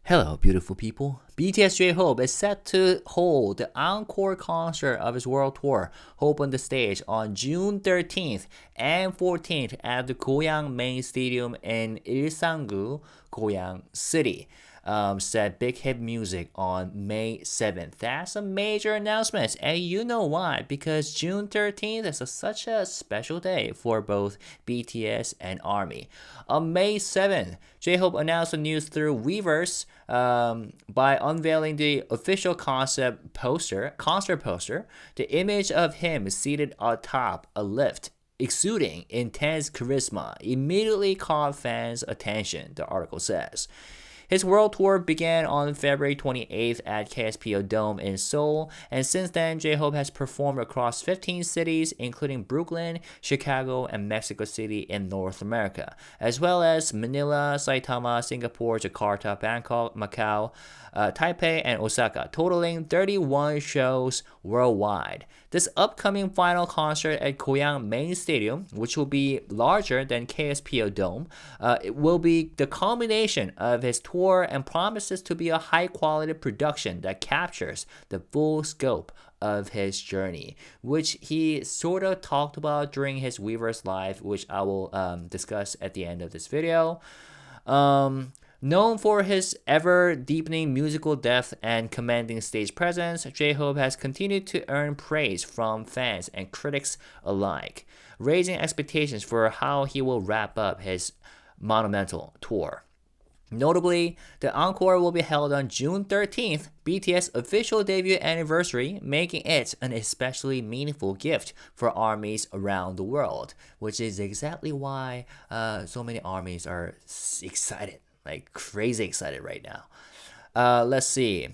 Hello, beautiful people. BTS J-Hope is set to hold the encore concert of his world tour, Hope on the Stage, on June 13th and 14th at the Goyang Main Stadium in Ilsang-gu, Goyang City. Said Big Hit Music on May 7th. That's a major announcement, and you know why? Because June 13th is such a special day for both BTS and ARMY. On May 7th, J-Hope announced the news through Weverse by unveiling the official concert poster. The image of him seated atop a lift exuding intense charisma immediately caught fans' attention, the article says. His world tour began on February 28th at KSPO Dome in Seoul, and since then, J-Hope has performed across 15 cities, including Brooklyn, Chicago, and Mexico City in North America, as well as Manila, Saitama, Singapore, Jakarta, Bangkok, Macau, Taipei, and Osaka, totaling 31 shows worldwide. This upcoming final concert at Goyang Main Stadium, which will be larger than KSPO Dome, it will be the culmination of his tour and promises to be a high-quality production that captures the full scope of his journey, which he sort of talked about during his Weverse Live, which I will discuss at the end of this video. Known for his ever-deepening musical depth and commanding stage presence, J-Hope has continued to earn praise from fans and critics alike, raising expectations for how he will wrap up his monumental tour. Notably, the encore will be held on June 13th, BTS' official debut anniversary, making it an especially meaningful gift for armies around the world, which is exactly why so many armies are excited. Like crazy excited right now. Let's see.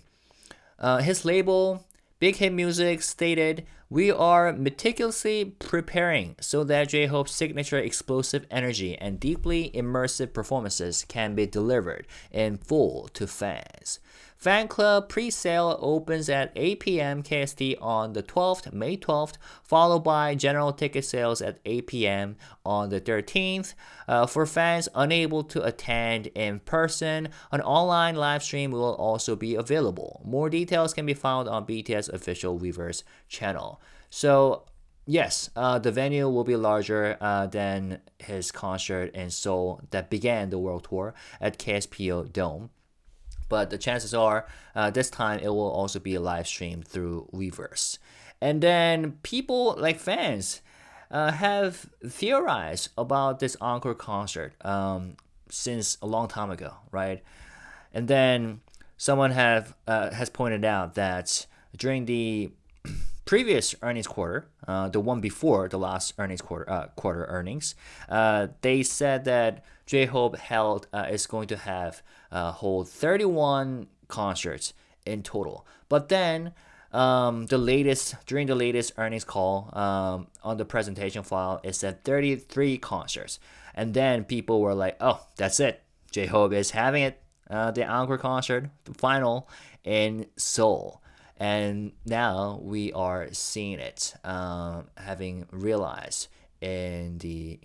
His label, Big Hit Music, stated, "We are meticulously preparing so that J-Hope's signature explosive energy and deeply immersive performances can be delivered in full to fans." Fan club pre-sale opens at 8 p.m. KST on the 12th, May 12th, followed by general ticket sales at 8 p.m. on the 13th. For fans unable to attend in person, an online live stream will also be available. More details can be found on BTS official Weverse channel. So, yes, the venue will be larger than his concert in Seoul that began the world tour at KSPO Dome. But the chances are this time it will also be a live stream through Weverse. And then people like fans have theorized about this encore concert since a long time ago, right? And then someone has pointed out that during the previous earnings quarter, the one before the last earnings quarter earnings, they said that J-Hope is going to hold 31 concerts in total. But then during the latest earnings call on the presentation file, it said 33 concerts. And then people were like, "Oh, that's it. J-Hope is having it, the encore concert, the final in Seoul." And now we are seeing it, having realized in the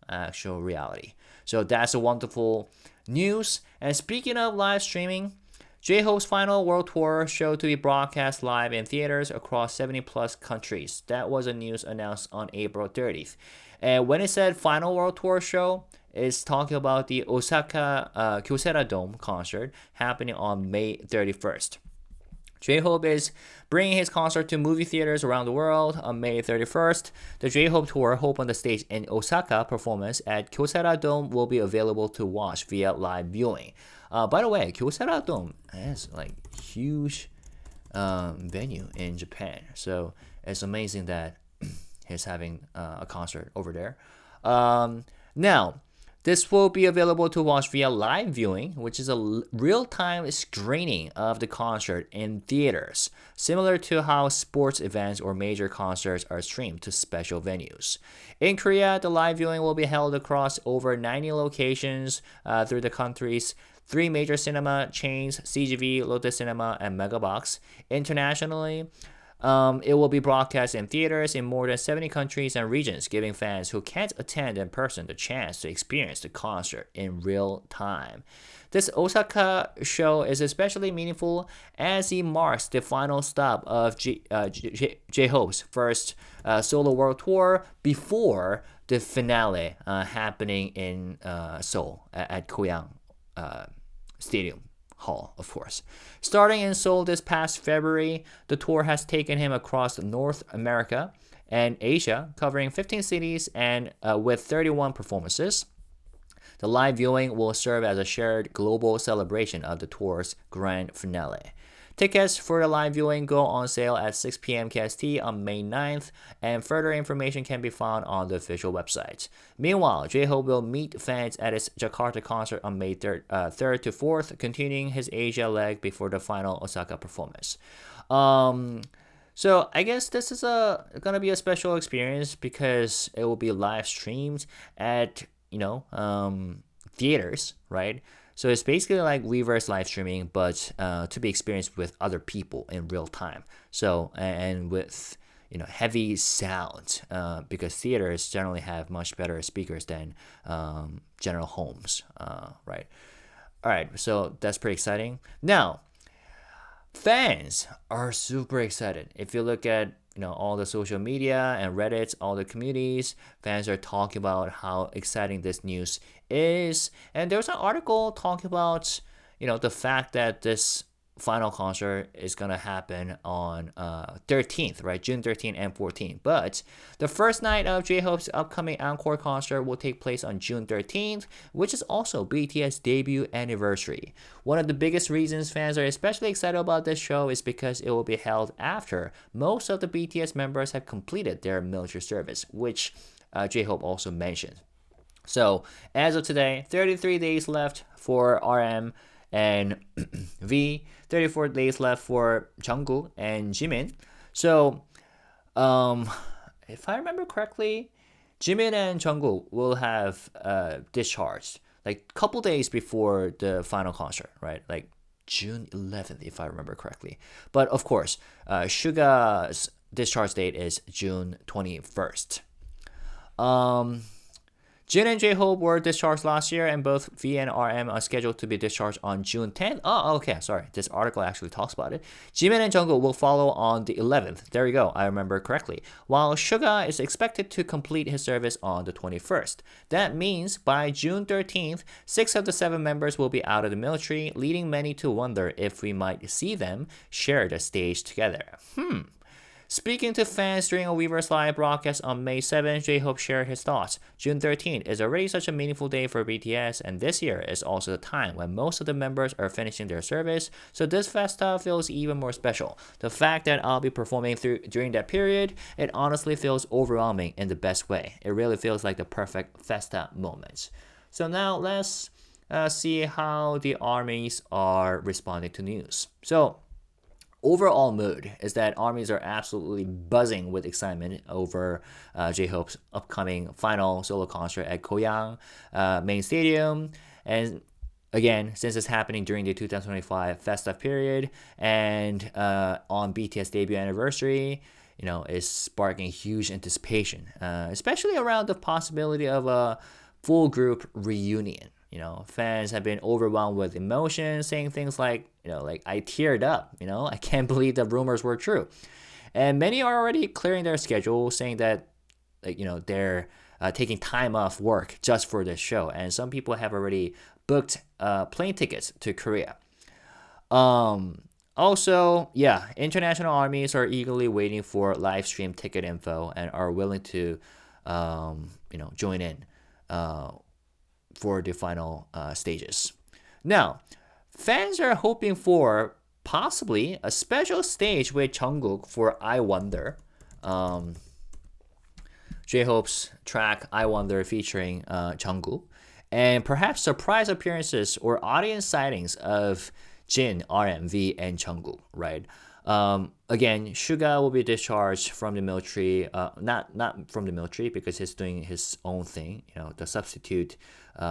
actual reality. So that's a wonderful news. And speaking of live streaming, J-Hope's final world tour show to be broadcast live in theaters across 70 plus countries. That was a news announced on April 30th. And when it said final world tour show, it's talking about the Osaka Kyocera Dome concert happening on May 31st. J-Hope is bringing his concert to movie theaters around the world on May 31st. The J-Hope tour, Hope on the Stage in Osaka performance at Kyocera Dome will be available to watch via live viewing. By the way, Kyocera Dome is like huge venue in Japan, so it's amazing that he's having a concert over there. Now, this will be available to watch via live viewing, which is a real-time screening of the concert in theaters, similar to how sports events or major concerts are streamed to special venues. In Korea, the live viewing will be held across over 90 locations through the country's 3 major cinema chains, CGV, Lotte Cinema, and Megabox. Internationally, It will be broadcast in theaters in more than 70 countries and regions, giving fans who can't attend in person the chance to experience the concert in real time. This Osaka show is especially meaningful as it marks the final stop of J-Hope's first solo world tour before the finale happening in Seoul at Koyang Stadium Hall, of course. Starting in Seoul this past February, the tour has taken him across North America and Asia, covering 15 cities and with 31 performances. The live viewing will serve as a shared global celebration of the tour's grand finale. Tickets for the live viewing go on sale at 6 p.m. KST on May 9th, and further information can be found on the official website. Meanwhile, J-Hope will meet fans at his Jakarta concert on May 3rd to 4th, continuing his Asia leg before the final Osaka performance. So I guess this is gonna be a special experience because it will be live streamed at theaters, right? So it's basically like Weverse live streaming, but to be experienced with other people in real time. So and with heavy sound, because theaters generally have much better speakers than general homes, right? All right, so that's pretty exciting. Now, fans are super excited. If you look at all the social media and Reddit, all the communities, fans are talking about how exciting this news is. And there was an article talking about, the fact that this final concert is gonna happen on 13th, right? June 13th and 14th. But the first night of J-Hope's upcoming encore concert will take place on June 13th, which is also BTS' debut anniversary. One of the biggest reasons fans are especially excited about this show is because it will be held after most of the BTS members have completed their military service, which J-Hope also mentioned. So as of today, 33 days left for RM and V, 34 days left for Jungkook and Jimin. So, if I remember correctly, Jimin and Jungkook will have discharged like a couple days before the final concert, right? Like June 11th, if I remember correctly. But of course, SUGA's discharge date is June 21st. Jin and J-Hope were discharged last year, and both V and RM are scheduled to be discharged on June 10th. Oh, okay, sorry. This article actually talks about it. Jimin and Jungkook will follow on the 11th. There you go, I remember correctly. While SUGA is expected to complete his service on the 21st. That means by June 13th, 6 of the 7 members will be out of the military, leading many to wonder if we might see them share the stage together. Speaking to fans during a Weverse live broadcast on May 7th, J-Hope shared his thoughts. June 13th is already such a meaningful day for BTS, and this year is also the time when most of the members are finishing their service, so this festa feels even more special. The fact that I'll be performing during that period, it honestly feels overwhelming in the best way. It really feels like the perfect festa moment. So now let's see how the armies are responding to news. So, overall mood is that armies are absolutely buzzing with excitement over J-Hope's upcoming final solo concert at Koyang main stadium. And again, since it's happening during the 2025 festive period and on BTS debut anniversary, is sparking huge anticipation, especially around the possibility of a full group reunion. Fans have been overwhelmed with emotion, saying things like, I teared up, I can't believe the rumors were true. And many are already clearing their schedule, saying that, they're taking time off work just for this show. And some people have already booked plane tickets to Korea. Also, international armies are eagerly waiting for live stream ticket info and are willing to, join in for the final stages. Now, fans are hoping for possibly a special stage with Jungkook for I Wonder. J-Hope's track I Wonder featuring Jungkook. And perhaps surprise appearances or audience sightings of Jin, RM, V, and Jungkook, right? Again, SUGA will be discharged from the military, not from the military because he's doing his own thing, the substitute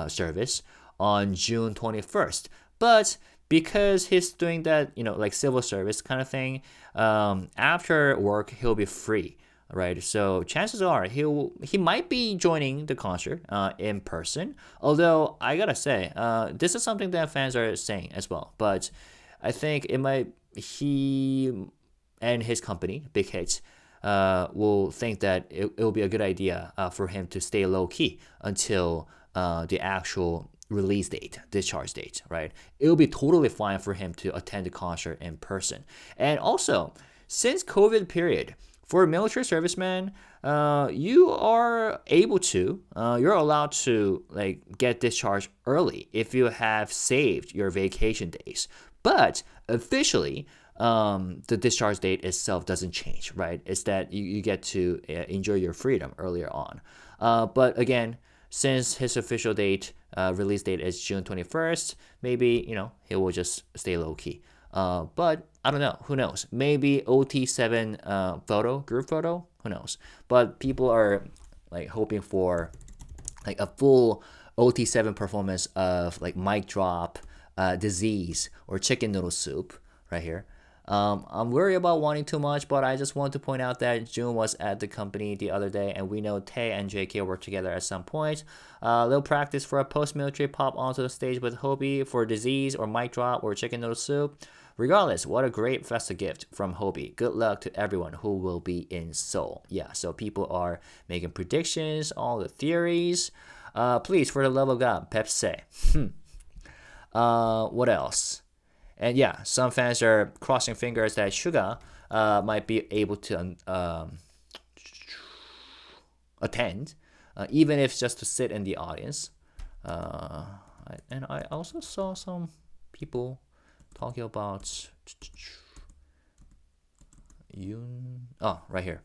service on June 21st. But because he's doing that, like civil service kind of thing. After work, he'll be free, right? So chances are he might be joining the concert in person. Although I gotta say, this is something that fans are saying as well. But I think he and his company, Big Hits, will think that it will be a good idea for him to stay low key until the actual release date, discharge date, right? It will be totally fine for him to attend the concert in person. And also, since COVID period, for military servicemen, you are able to, you're allowed to like get discharged early if you have saved your vacation days. But officially, the discharge date itself doesn't change, right? It's that you get to enjoy your freedom earlier on. But again, since his official date, release date is June 21st, maybe, he will just stay low key. But I don't know. Who knows? Maybe OT7 group photo. Who knows? But people are like hoping for like a full OT7 performance of like mic drop, disease, or chicken noodle soup right here. I'm worried about wanting too much, but I just want to point out that June was at the company the other day, and we know Tae and JK were together at some point. They'll practice for a post-military pop onto the stage with HYBE for disease or mic drop or chicken noodle soup. Regardless, what a great festive gift from HYBE. Good luck to everyone who will be in Seoul. Yeah, so people are making predictions, all the theories. Please, for the love of God, Pepsi. What else? And yeah, some fans are crossing fingers that SUGA might be able to attend, even if just to sit in the audience. And I also saw some people talking about right here.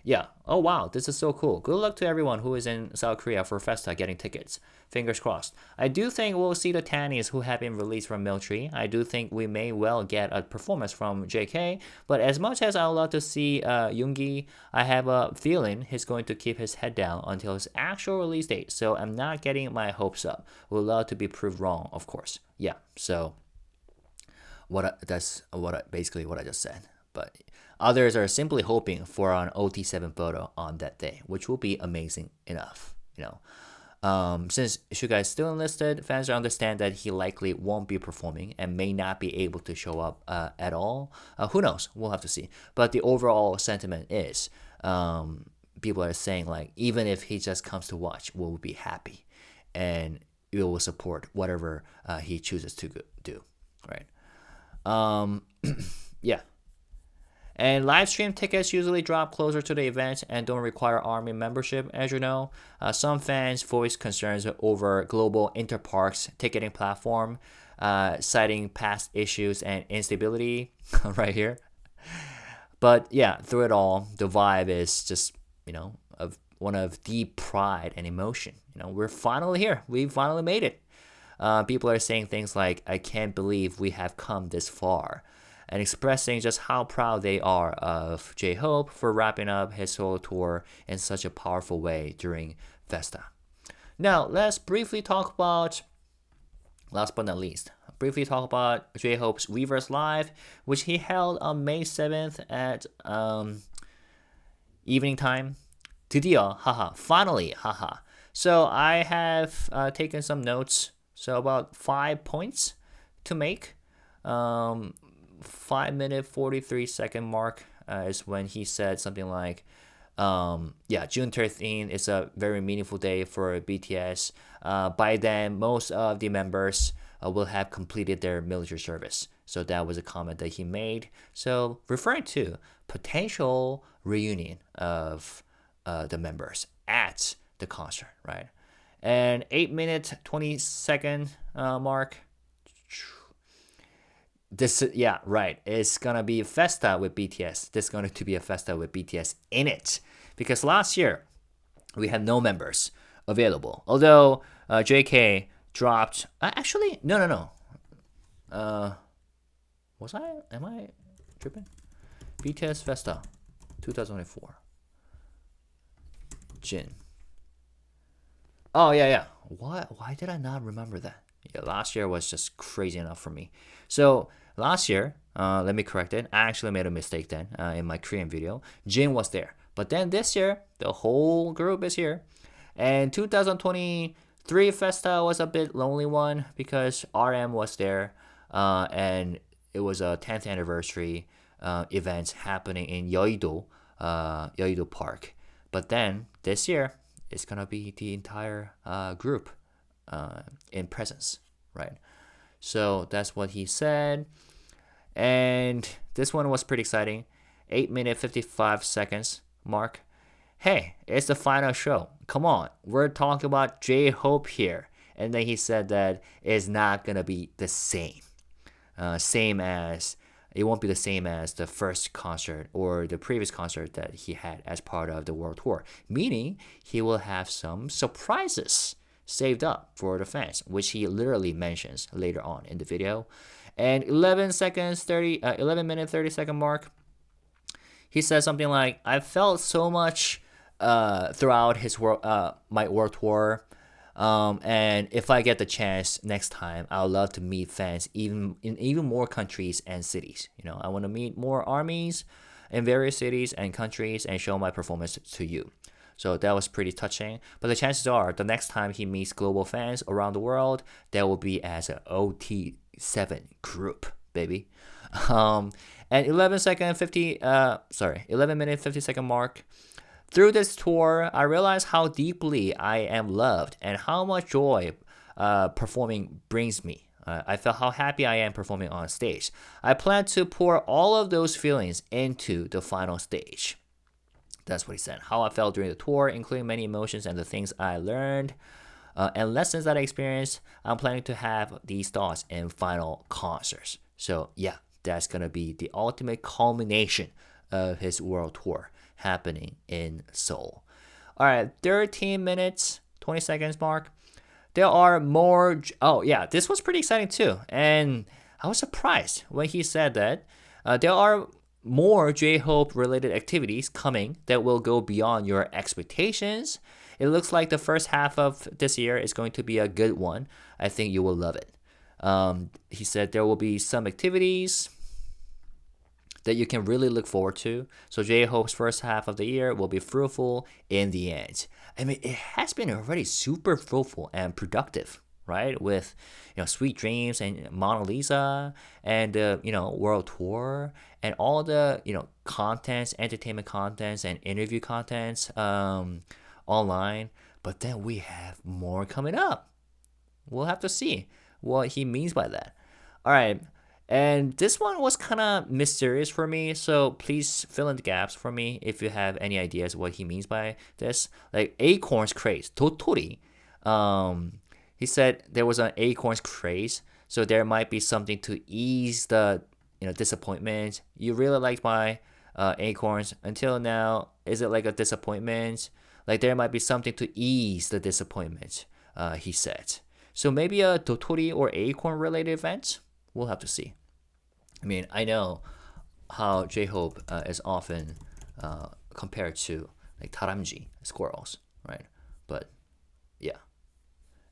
Yeah. Oh wow, this is so cool. Good luck to everyone who is in South Korea for Festa getting tickets. Fingers crossed. I do think we'll see the Tannies who have been released from military. I do think we may well get a performance from JK. But as much as I would love to see Yoongi, I have a feeling he's going to keep his head down until his actual release date. So I'm not getting my hopes up. Would love to be proved wrong, of course. Yeah. So basically what I just said. But others are simply hoping for an OT7 photo on that day, which will be amazing enough, Since SUGA is still enlisted, fans understand that he likely won't be performing and may not be able to show up at all. Who knows? We'll have to see. But the overall sentiment is people are saying, like, even if he just comes to watch, we'll be happy. And we will support whatever he chooses to do, right? Yeah. And live stream tickets usually drop closer to the event and don't require Army membership, as you know. Some fans voice concerns over global interparks ticketing platform, citing past issues and instability right here. But yeah, through it all, the vibe is just, of one of deep pride and emotion. We're finally here. We finally made it. People are saying things like, I can't believe we have come this far, and expressing just how proud they are of jhope for wrapping up his solo tour in such a powerful way during Festa. Now, let's briefly talk about, last but not least, jhope's Weverse Live, which he held on May 7th at evening time. 드디어, finally, So I have taken some notes, so about 5 points to make. 5-minute 43-second mark is when he said something like, June 13th is a very meaningful day for BTS. By then, most of the members will have completed their military service. So that was a comment that he made. So referring to potential reunion of the members at the concert, right? And 8-minute 20-second mark. It's gonna be a Festa with BTS. There's going to be a Festa with BTS in it, because last year we had no members available. Although JK dropped. No. Am I tripping? BTS Festa 2024. Jin. Oh yeah. Why did I not remember that? Yeah, last year was just crazy enough for me. So last year, let me correct it. I actually made a mistake then in my Korean video. Jin was there. But then this year, the whole group is here. And 2023 Festa was a bit lonely one because RM was there. And it was a 10th anniversary event happening in Yeouido Park. But then this year, it's going to be the entire group in presence, right? So that's what he said. And this one was pretty exciting. 8 minute 55 seconds mark. Hey, it's the final show. Come on, we're talking about J-Hope here. And then he said that it's not gonna be the same. It won't be the same as the first concert or the previous concert that he had as part of the world tour. Meaning he will have some surprises saved up for the fans, which he literally mentions later on in the video. And 11 minute 30 second mark, he says something like, I felt so much throughout my world tour, and if I get the chance next time, I would love to meet fans in even more countries and cities. I want to meet more armies in various cities and countries and show my performance to you. So that was pretty touching. But the chances are the next time he meets global fans around the world, that will be as an OT7 group, baby. And 11 minute 50 second mark. Through this tour, I realized how deeply I am loved and how much joy performing brings me. I felt how happy I am performing on stage. I plan to pour all of those feelings into the final stage. That's what he said. How I felt during the tour, including many emotions and the things I learned and lessons that I experienced. I'm planning to have these thoughts in final concerts. So yeah, that's going to be the ultimate culmination of his world tour happening in Seoul. All right, 13 minutes, 20 seconds mark. There are more. Oh yeah, this was pretty exciting too. And I was surprised when he said that there are more J-Hope related activities coming that will go beyond your expectations. It looks like the first half of this year is going to be a good one. I think you will love it. He said there will be some activities that you can really look forward to. So J-Hope's first half of the year will be fruitful in the end. I mean, it has been already super fruitful and productive, right? With Sweet Dreams and Mona Lisa and world tour and all the contents, entertainment contents and interview contents online. But then we have more coming up. We'll have to see what he means by that. All right. And this one was kind of mysterious for me, so please fill in the gaps for me if you have any ideas what he means by this. Like Acorns craze, Totori. He said there was an Acorns craze, so there might be something to ease the disappointment. You really liked my Acorns until now. Is it like a disappointment? Like there might be something to ease the disappointment. He said. So maybe a Totori or Acorn related event. We'll have to see. I mean, I know how J-Hope is often compared to like Taramji, squirrels, right? But yeah.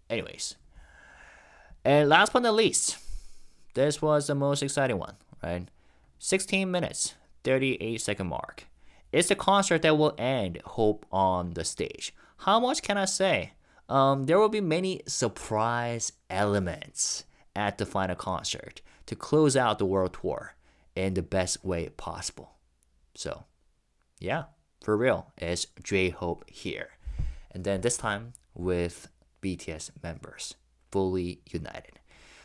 Anyways. And last but not least, this was the most exciting one, right? 16 minutes, 38 second mark. It's the concert that will end Hope on the stage. How much can I say? There will be many surprise elements at the final concert to close out the world tour in the best way possible. So, yeah, for real, it's J-Hope here. And then this time with BTS members, fully united.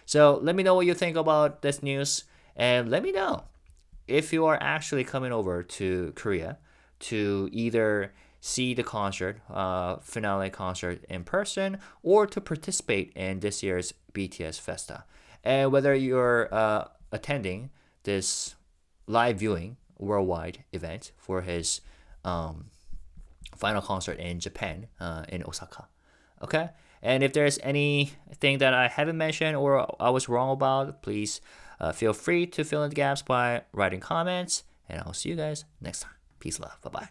So let me know what you think about this news, and let me know if you are actually coming over to Korea to either see the concert, finale concert in person, or to participate in this year's BTS Festa. And whether you're attending this live viewing worldwide event for his final concert in Japan, in Osaka. Okay? And if there's anything that I haven't mentioned or I was wrong about, please feel free to fill in the gaps by writing comments. And I'll see you guys next time. Peace, love. Bye-bye.